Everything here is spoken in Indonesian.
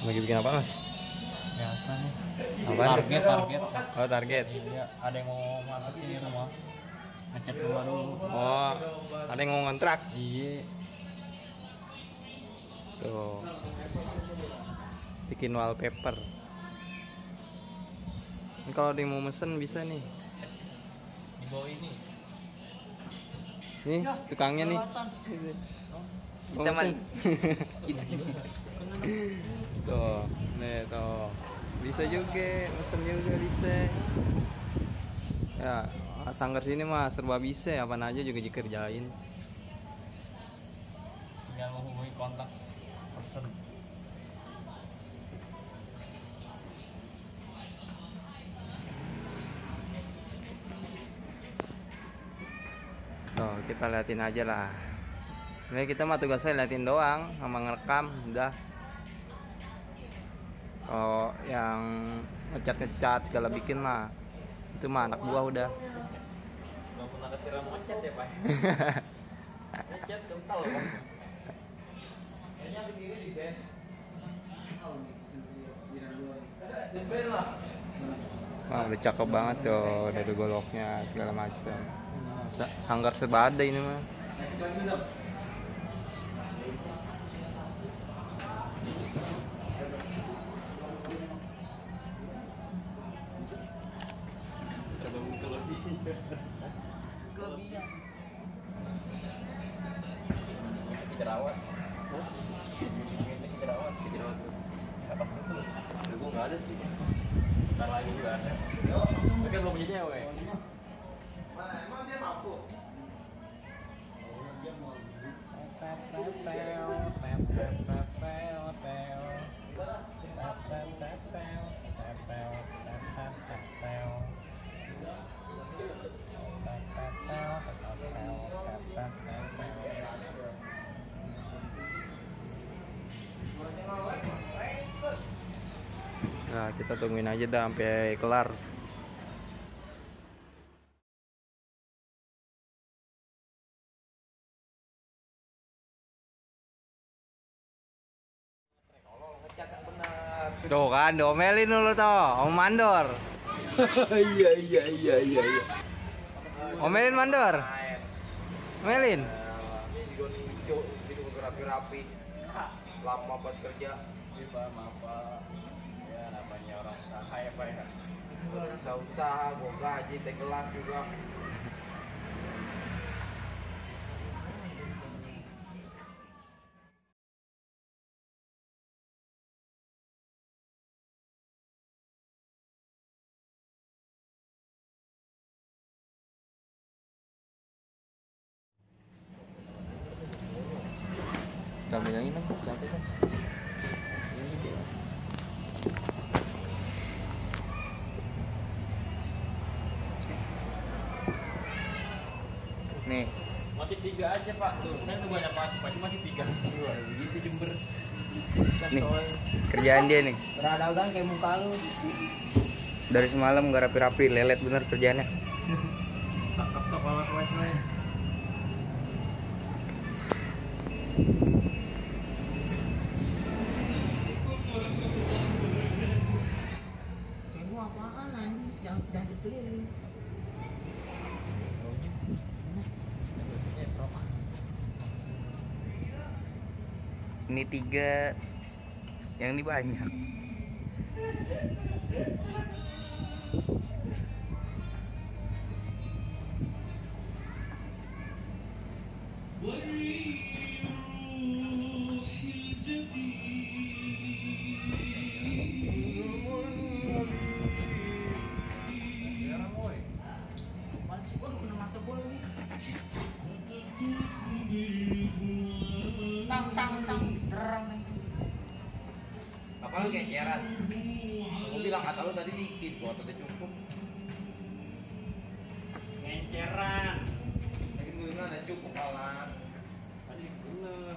Lagi bikin apa, Mas? Biasa nih. Apa? Target. Oh, target. Iya, ada yang mau masuk sini rumah. Ngecat rumah dulu. Oh, ada yang mau ngontrak. Iya. Tuh. Bikin wallpaper. Ini kalau ada yang mau mesen bisa nih. Di bawah ini. Nih, tukangnya nih. Kita Mau mesen. Kita Tuh, nih tuh. Bisa juga, mesen juga bisa. Ya, sanggar sini mah serba bisa, apa aja juga dikerjain. Tinggal menghubungi kontak person. Tuh, kita liatin aja lah. Ini kita mah tugasnya liatin doang, sama ngerekam, udah. Kalau yang ngecat segala bikin mah, itu mah anak buah udah. Gak pernah kesiram ngecat ya, Pak? Ngecat kental, Pak. Kayaknya di kiri di band. Di band lah. Wah, udah cakep banget tuh, dari goloknya segala macam. Sanggar serba ada ini mah. Kelebihan. Jerawat. Jerawat tuh. Kapan itu? Udah gua nggak ada sih. Ntar lagi juga ada. Tapi kan belum punya cewek. Emang dia mampu? Nah, kita tungguin aja dah sampai kelar. Tuh kan, diomelin dulu tuh, Om Mandor. Iya. Omelin Mandor. Omelin. Ini juga nih hijau, jadi rapi-rapi. Lama buat kerja. Iya, Pak, maaf, Pak. Ya, namanya orang usaha ya, Pak ya. Gak bisa usaha, gua gaji, teh gelas juga. Kami yang ini capek kan? Nih, Masih 3 aja, Pak. Tuh, saya tuh banyak masuk, Pak. Masih 3. Begitu Jember. nih kerjaan dia nih. beradagan kayak muka lu. Dari semalam gak rapi-rapi, lelet bener kerjaannya. Tak lawas-lawasnya. Kayak gua apaan anjing? Jangan dikeliling. Ini 3, yang ini banyak. Waduh, kena mata gua lagi. Tang. Terang nih. Apa lu keceran? Gua bilang kata lu tadi dikit, gua tadi cukup. Ngenceran. Tadi gua bilang ada cukup alat. Tadi bener.